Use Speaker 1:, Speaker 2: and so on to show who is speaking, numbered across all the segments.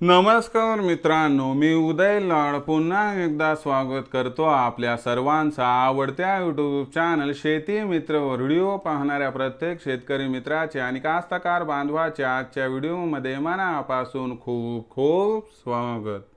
Speaker 1: नमस्कार मित्रांनो, मी उदय लाड पुन्हा एकदा स्वागत करतो आपल्या सर्वांचा आवडत्या यूट्यूब चॅनल शेती मित्र व्हिडिओ पाहणाऱ्या प्रत्येक शेतकरी मित्राचे आणि कास्तकार बांधवाचे आजच्या व्हिडिओमध्ये मनापासून खूप खूप स्वागत।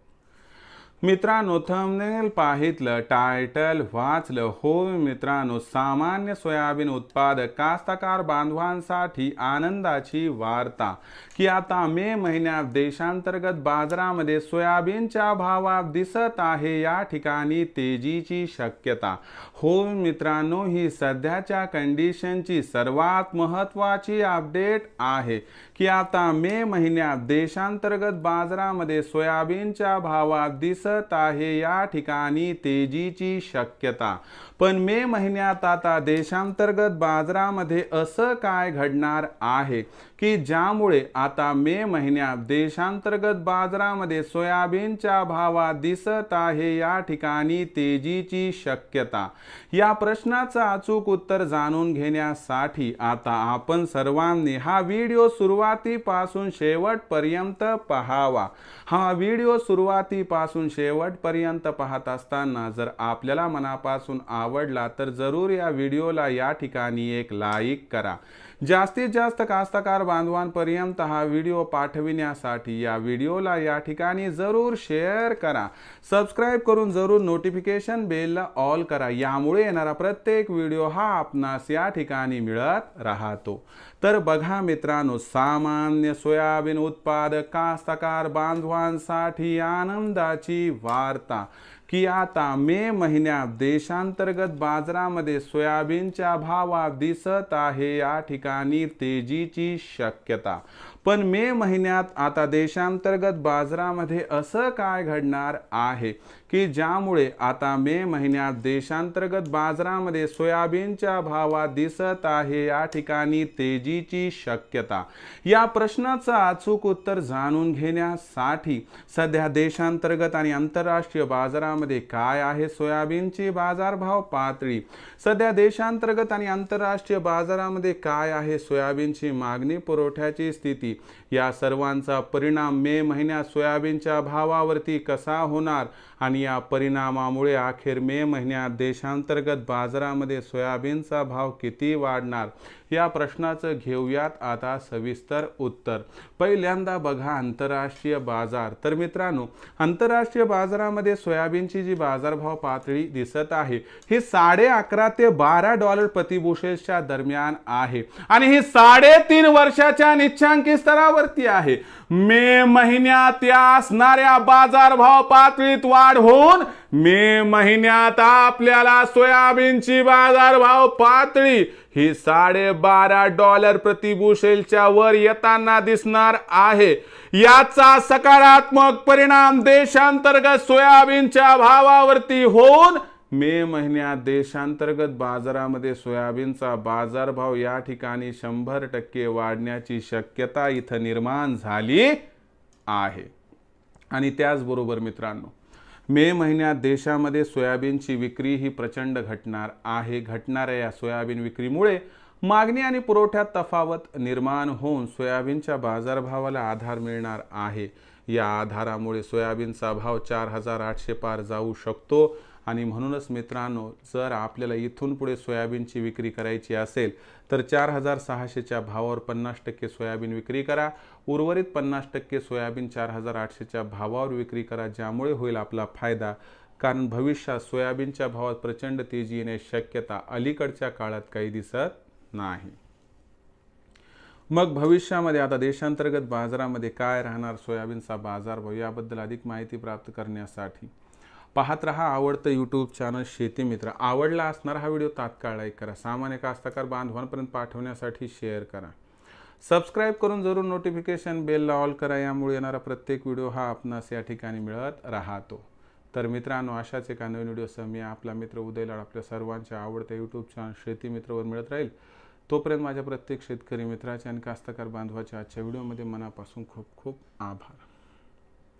Speaker 1: मित्रांनो, थंबनेल पाहितलं, टायटल वाचलं, हो मित्रांनो, सामान्य सोयाबीन उत्पादक कास्तकार बांधवांसाठी आनंदाची वार्ता की आता मे महिन्यात देशांतर्गत बाजारामध्ये सोयाबीनच्या भावात दिसत आहे या ठिकाणी तेजीची शक्यता। हो मित्रांनो, ही सध्याच्या कंडिशनची सर्वात महत्त्वाची अपडेट आहे की आता मे महिन्यात देशांतर्गत बाजारामध्ये सोयाबीनच्या भावात दिसत आहे या ठिकाणी तेजीची शक्यता। पण मे महिन्यात आता देशांतर्गत बाजारामध्ये असं काय घडणार आहे की ज्यामुळे आता मे महिन्यात देशांतर्गत बाजारामध्ये सोयाबीनच्या भावात दिसत आहे या ठिकाणी तेजीची शक्यता। या प्रश्नाचं अचूक उत्तर जाणून घेण्यासाठी आता आपण सर्वांनी हा व्हिडिओ सुरुवातीपासून शेवटपर्यंत पाहावा। हा व्हिडिओ सुरुवातीपासून शेवटपर्यंत पाहत असताना जर आपल्याला मनापासून आवडला तर जरूर या व्हिडिओला या ठिकाणी एक लाईक करा। जास्तीत जास्त कास्तकार बांधवांपर्यंत हा व्हिडिओ पाठविण्यासाठी या व्हिडिओला या ठिकाणी जरूर शेअर करा। सबस्क्राइब करून जरूर नोटिफिकेशन बेलला ऑल करा, यामुळे येणारा प्रत्येक व्हिडिओ हा आपणास या ठिकाणी मिळत राहतो। तर बघा मित्रांनो, सामान्य सोयाबीन उत्पादक कास्तकार बांधवांसाठी आनंदाची वार्ता की आता मे महिन्यात देशांतर्गत बाजारामध्ये सोयाबीनच्या भावात दिसत आहे या ठिकाणी तेजीची शक्यता। पण मे महिन्यात आता देशांतर्गत बाजारामध्ये असं काय घडणार आहे की ज्यामुळे आता मे महिन्यात देशांतर्गत बाजारामध्ये सोयाबीनच्या भावात दिसत आहे या ठिकाणी तेजीची शक्यता। या प्रश्नाचं अचूक उत्तर जाणून घेण्यासाठी सध्या देशांतर्गत आणि आंतरराष्ट्रीय बाजारामध्ये काय आहे सोयाबीनची बाजारभाव पातळी, सध्या देशांतर्गत आणि आंतरराष्ट्रीय बाजारामध्ये काय आहे सोयाबीनची मागणी पुरवठ्याची स्थिती, या सर्वांचा परिणाम मे महिन्यात सोयाबीनच्या भावावरती कसा होणार आणि या परिणामामुळे अखेर मे महिन्यात देशांतर्गत बाजारामध्ये सोयाबीनचा भाव किती वाढणार, या प्रश्नाचं घेऊयात आता सविस्तर उत्तर। पहिल्यांदा बघा आंतरराष्ट्रीय बाजार। तर मित्रांनो, आंतरराष्ट्रीय बाजारामध्ये सोयाबीनची जी बाजारभाव पातळी दिसत आहे ही $11.5 ते $12 प्रति बुशेलच्या दरम्यान आहे आणि ही 3.5 वर्षाच्या निच्चांकी स्तरावरती आहे। मे महिन्यात या असणाऱ्या बाजारभाव पातळीत वाढ होऊन मे महिन्यात आपल्याला सोयाबीनची बाजारभाव पातळी ही $12.5 प्रति बुशेलच्या वर येताना दिसणार आहे। याचा सकारात्मक परिणाम देशांतर्गत सोयाबीनच्या भावावरती होऊन मे महिन्यात देशांतर्गत बाजारामध्ये सोयाबीनचा बाजारभाव या ठिकाणी 100% वाढण्याची शक्यता इथं निर्माण झाली आहे। आणि त्याचबरोबर मित्रांनो, मे महिन्यात देशामध्ये सोयाबीनची विक्री ही प्रचंड घटणार आहे। घटणाऱ्या या सोयाबीन विक्रीमुळे मागणी आणि पुरवठ्यात तफावत निर्माण होऊन सोयाबीनच्या बाजारभावाला आधार मिळणार आहे। या आधारामुळे सोयाबीनचा भाव 4,800 पार जाऊ शकतो आणि म्हणूनच मित्रांनो, जर आपल्याला इथून पुढे सोयाबीनची विक्री करायची असेल तर 4,600च्या भावावर 50% सोयाबीन विक्री करा, उर्वरित 50% सोयाबीन 4,800च्या भावावर विक्री करा, ज्यामुळे होईल आपला फायदा। कारण भविष्यात सोयाबीनच्या भावात प्रचंड तेजी येण्याची शक्यता अलीकडच्या काळात काही दिसत नाही। मग भविष्यामध्ये आता देशांतर्गत बाजारामध्ये काय राहणार सोयाबीनचा बाजारभाव, याबद्दल अधिक माहिती प्राप्त करण्यासाठी पाहत रहा आवडतं यूट्यूब चॅनल शेती मित्र। आवडला असणारा हा व्हिडिओ तात्काळ लाईक करा, सामान्य कास्तकार बांधवांपर्यंत पाठवण्यासाठी शेअर करा, सबस्क्राइब करून जरूर नोटिफिकेशन बेलला ऑल करा, यामुळे येणारा प्रत्येक व्हिडिओ हा आपणास या ठिकाणी मिळत राहतो। तर मित्रांनो, अशाच एका नवीन व्हिडिओसह मी आपला मित्र उदय लाड आपल्या सर्वांच्या आवडत्या यूट्यूब चॅनल शेती मित्रवर मिळत राहील। तोपर्यंत माझ्या प्रत्येक शेतकरी मित्राचे आणि कास्तकार बांधवाच्या आजच्या व्हिडिओमध्ये मनापासून खूप खूप आभार।